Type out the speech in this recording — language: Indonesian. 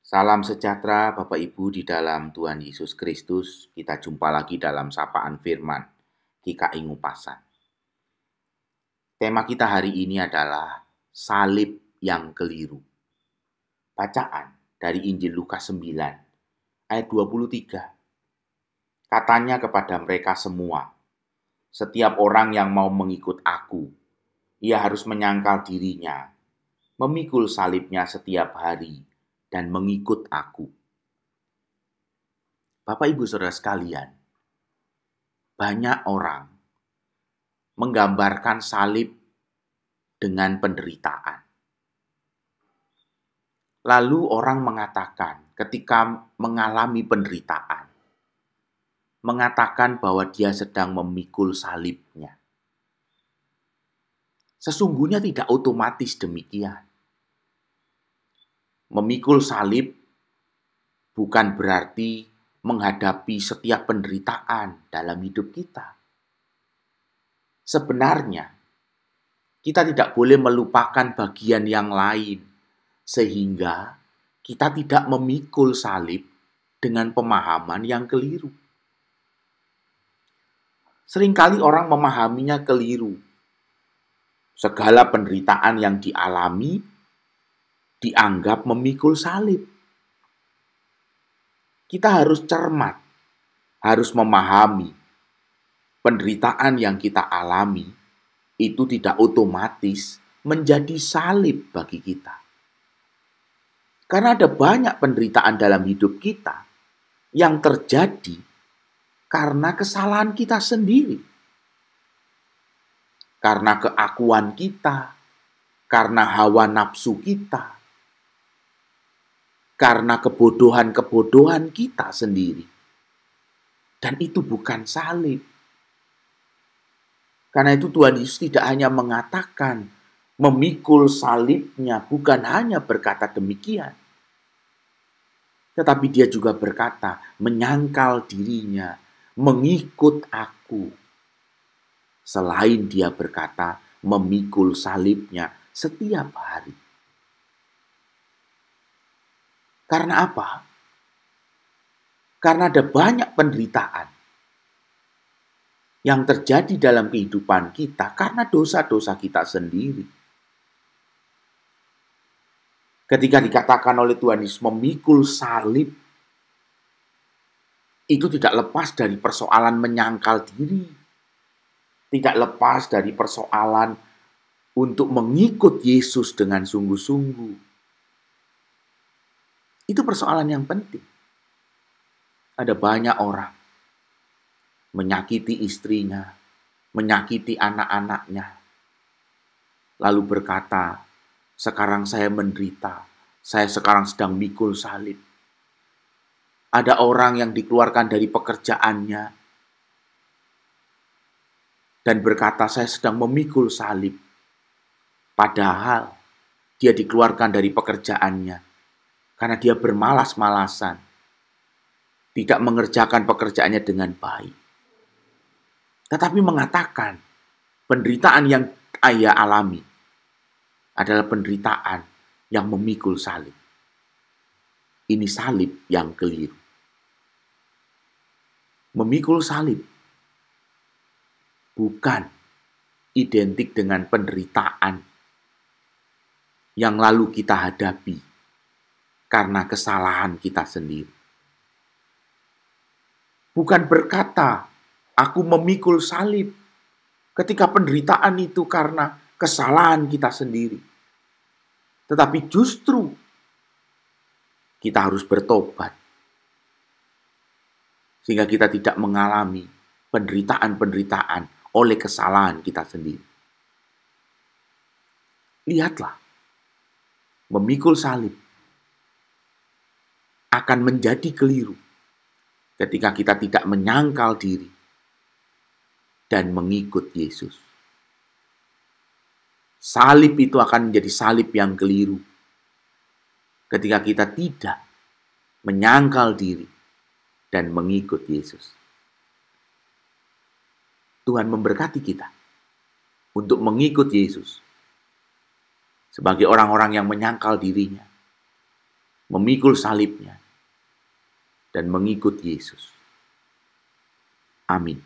Salam sejahtera Bapak Ibu di dalam Tuhan Yesus Kristus. Kita jumpa lagi dalam Sapaan Firman GKI Ngupasan. Tema kita hari ini adalah salib yang keliru. Bacaan dari Injil Lukas 9 ayat 23. Katanya kepada mereka semua, setiap orang yang mau mengikut aku, ia harus menyangkal dirinya, memikul salibnya setiap hari, dan mengikut aku. Bapak Ibu Saudara sekalian, banyak orang menggambarkan salib dengan penderitaan. Lalu orang mengatakan ketika mengalami penderitaan, mengatakan bahwa dia sedang memikul salibnya. Sesungguhnya tidak otomatis demikian. Memikul salib bukan berarti menghadapi setiap penderitaan dalam hidup kita. Sebenarnya, kita tidak boleh melupakan bagian yang lain, sehingga kita tidak memikul salib dengan pemahaman yang keliru. Seringkali orang memahaminya keliru. Segala penderitaan yang dialami dianggap memikul salib. Kita harus cermat, harus memahami penderitaan yang kita alami itu tidak otomatis menjadi salib bagi kita. Karena ada banyak penderitaan dalam hidup kita yang terjadi karena kesalahan kita sendiri. Karena keakuan kita, karena hawa nafsu kita, karena kebodohan-kebodohan kita sendiri. Dan itu bukan salib. Karena itu Tuhan Yesus tidak hanya mengatakan memikul salibnya, bukan hanya berkata demikian. Tetapi dia juga berkata, menyangkal dirinya, mengikut aku. Selain dia berkata, memikul salibnya setiap hari. Karena apa? Karena ada banyak penderitaan yang terjadi dalam kehidupan kita karena dosa-dosa kita sendiri. Ketika dikatakan oleh Tuhan Yesus memikul salib, itu tidak lepas dari persoalan menyangkal diri. Tidak lepas dari persoalan untuk mengikut Yesus dengan sungguh-sungguh. Itu persoalan yang penting. Ada banyak orang menyakiti istrinya, menyakiti anak-anaknya, lalu berkata, sekarang saya menderita, saya sekarang sedang mikul salib. Ada orang yang dikeluarkan dari pekerjaannya dan berkata, saya sedang memikul salib. Padahal dia dikeluarkan dari pekerjaannya karena dia bermalas-malasan, tidak mengerjakan pekerjaannya dengan baik. Tetapi mengatakan, penderitaan yang ia alami adalah penderitaan yang memikul salib. Ini salib yang keliru. Memikul salib bukan identik dengan penderitaan yang lalu kita hadapi karena kesalahan kita sendiri. Bukan berkata, aku memikul salib ketika penderitaan itu karena kesalahan kita sendiri. Tetapi justru kita harus bertobat. Sehingga kita tidak mengalami penderitaan-penderitaan oleh kesalahan kita sendiri. Lihatlah, memikul salib akan menjadi keliru ketika kita tidak menyangkal diri dan mengikut Yesus. Salib itu akan menjadi salib yang keliru ketika kita tidak menyangkal diri dan mengikut Yesus. Tuhan memberkati kita untuk mengikut Yesus sebagai orang-orang yang menyangkal dirinya memikul salibnya, dan mengikut Yesus. Amin.